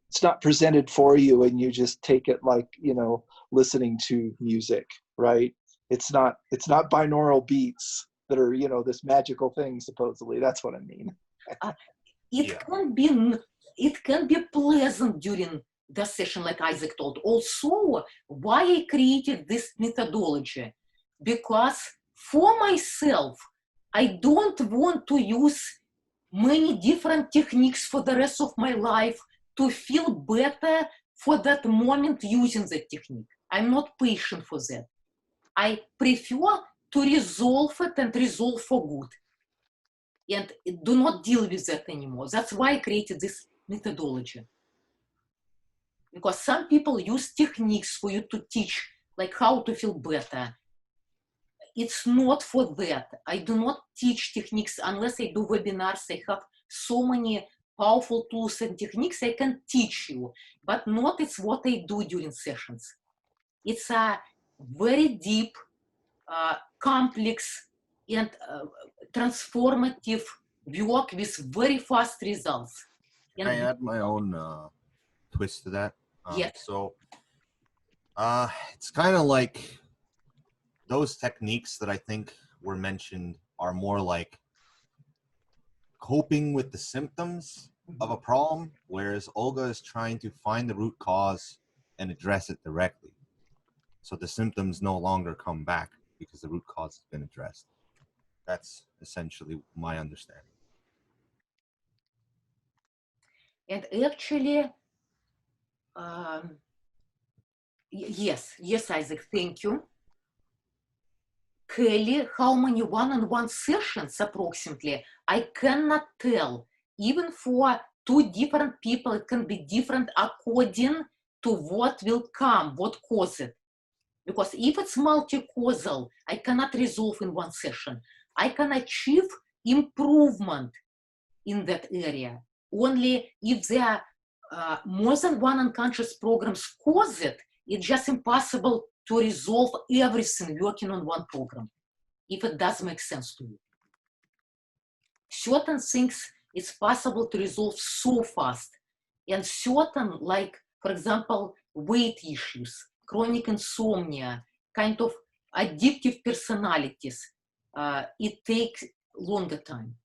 it's not presented for you and you just take it like, you know, listening to music, right? It's not binaural beats that are, you know, this magical thing supposedly. That's what I mean. It can be pleasant during the session, like Isaac told. Also, why I created this methodology? Because for myself, I don't want to use many different techniques for the rest of my life to feel better for that moment using the technique. I'm not patient for that. I prefer to resolve it and resolve for good. And do not deal with that anymore. That's why I created this methodology. Because some people use techniques for you to teach, like how to feel better. It's not for that. I do not teach techniques unless I do webinars. I have so many powerful tools and techniques I can teach you, but not it's what I do during sessions. It's a very deep, complex, and transformative work with very fast results. Can I add my own twist to that? Yes. So it's kind of like those techniques that I think were mentioned are more like coping with the symptoms of a problem, whereas Olga is trying to find the root cause and address it directly. So the symptoms no longer come back because the root cause has been addressed. That's essentially my understanding. And actually, yes, Isaac, thank you. Kelly, how many one-on-one sessions approximately? I cannot tell. Even for two different people, it can be different according to what will come, what caused it. Because if it's multi-causal, I cannot resolve in one session. I can achieve improvement in that area only if there are more than one unconscious programs cause it. It's just impossible to resolve everything working on one program, if it does make sense to you. Certain things it's possible to resolve so fast, and certain, like, for example, weight issues, chronic insomnia, kind of addictive personalities, it takes longer time.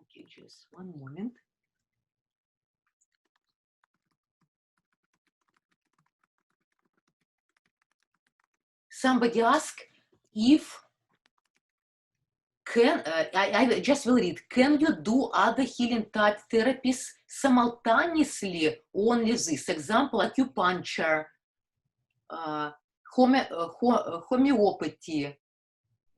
Okay, just one moment. Somebody asked if I just will read, can you do other healing type therapies simultaneously, only this? Example, acupuncture, homeopathy.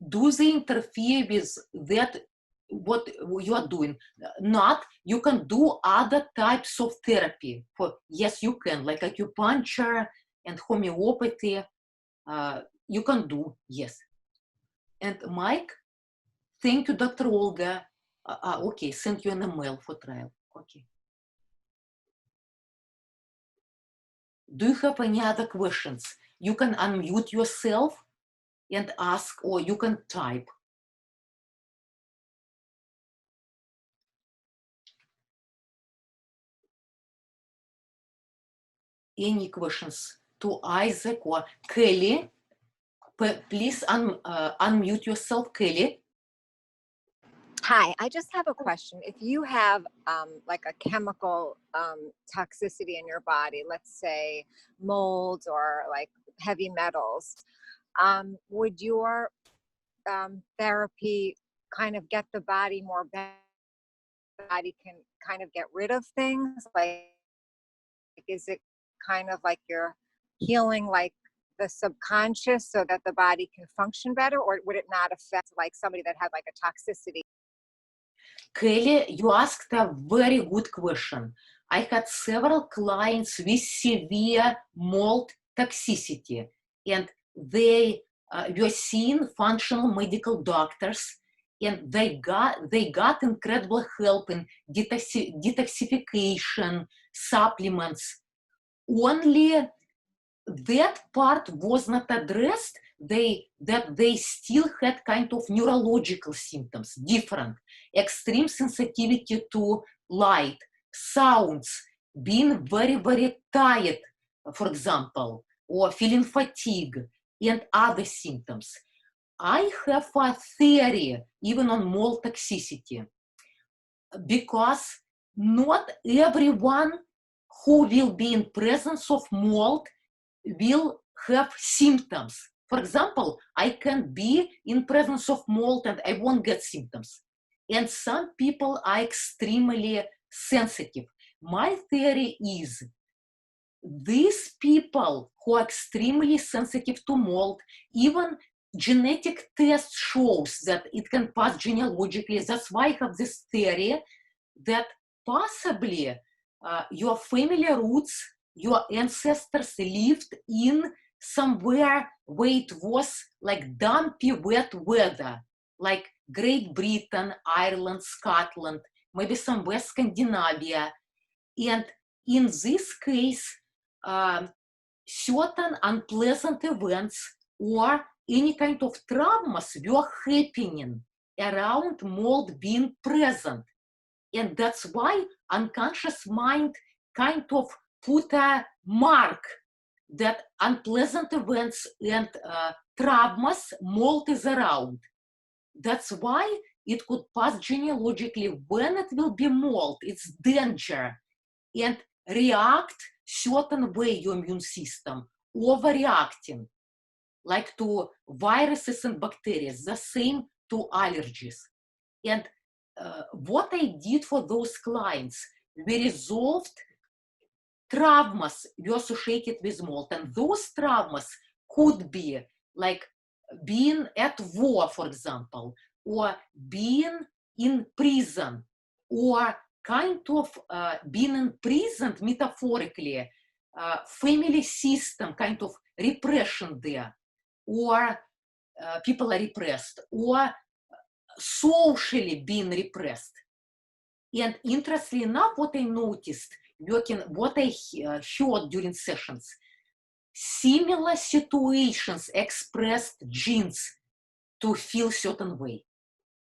Do they interfere with that, what you are doing? Not, you can do other types of therapy. Yes, you can, like acupuncture and homeopathy. You can do, yes. And Mike, thank you, Dr. Olga. Okay, send you an email for trial. Okay. Do you have any other questions? You can unmute yourself and ask, or you can type. Any questions to Isaac or Kelly? Please unmute yourself, Kelly. Hi, I just have a question. If you have like a chemical toxicity in your body, let's say molds or like heavy metals, would your therapy kind of get the body more better? The body can kind of get rid of things? Like, is it kind of like you're healing like the subconscious so that the body can function better, or would it not affect like somebody that had like a toxicity? Kelly, you asked a very good question. I had several clients with severe mold toxicity, and they were seeing functional medical doctors, and they got incredible help in detoxification, supplements. Only that part was not addressed. They still had kind of neurological symptoms, different, extreme sensitivity to light, sounds, being very, very tired, for example, or feeling fatigue and other symptoms. I have a theory even on mold toxicity, because not everyone who will be in presence of mold will have symptoms. For example, I can be in presence of mold and I won't get symptoms. And some people are extremely sensitive. My theory is these people who are extremely sensitive to mold, even genetic test shows that it can pass genealogically. That's why I have this theory that possibly your family roots, your ancestors lived in somewhere where it was like dumpy, wet weather, like Great Britain, Ireland, Scotland, maybe somewhere Scandinavia. And in this case, certain unpleasant events or any kind of traumas were happening around mold being present. And that's why unconscious mind kind of put a mark that unpleasant events and traumas, mold is around. That's why it could pass genealogically. When it will be mold, it's danger. And react certain way your immune system, overreacting, like to viruses and bacteria, the same to allergies. And what I did for those clients, we resolved traumas were associated with mold. And those traumas could be like being at war, for example, or being in prison, or kind of being imprisoned metaphorically, family system kind of repression there, or people are repressed, or socially being repressed. And interestingly enough, what I noticed, what I heard during sessions, similar situations expressed genes to feel certain way.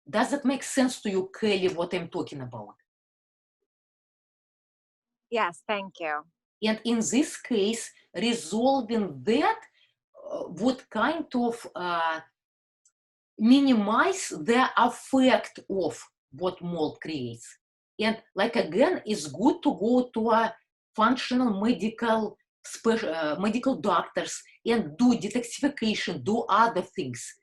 Does it make sense to you, Kelly, what I'm talking about? Yes, thank you. And in this case, resolving that would kind of minimize the effect of what mold creates. And like again, it's good to go to a functional medical doctors and do detoxification, do other things.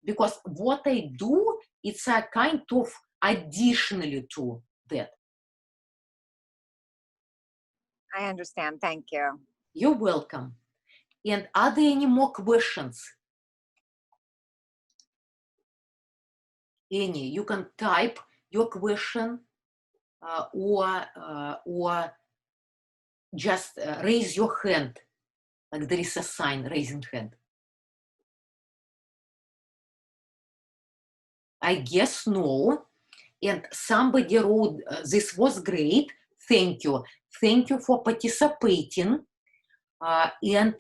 Because what I do, it's a kind of additionally to that. I understand. Thank you. You're welcome. And are there any more questions? Any? You can type your question or just raise your hand, like there is a sign raising hand. I guess no. And somebody wrote, this was great. Thank you. Thank you for participating. And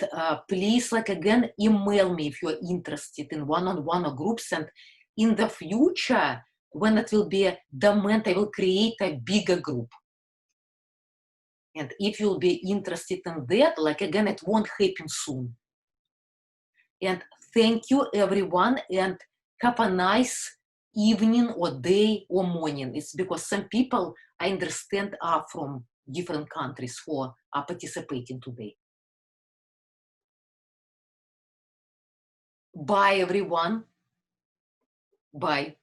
please, like again, email me if you're interested in one-on-one or groups. And in the future, when it will be demand, I will create a bigger group. And if you'll be interested in that, like again, it won't happen soon. And thank you, everyone. And have a nice evening or day or morning. It's because some people, I understand, are from different countries who are participating today. Bye, everyone. Bye.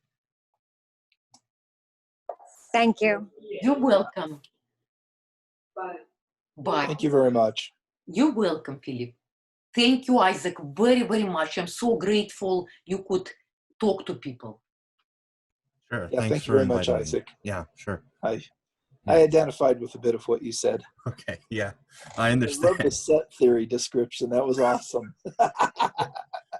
Thank you. You're welcome. Bye. Bye. Thank you very much. You're welcome, Philip. Thank you, Isaac, very, very much. I'm so grateful you could talk to people. Sure. Yeah, Thanks thank you for very much, inviting me. Isaac. Yeah, sure. I identified with a bit of what you said. Okay. Yeah, I I understand. love the set theory description. That was awesome.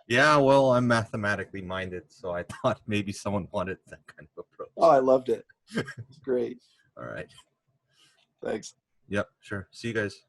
Yeah, well, I'm mathematically minded, so I thought maybe someone wanted that kind of approach. Oh, I loved it. It's great. All right. Thanks. Yep, sure. See you guys.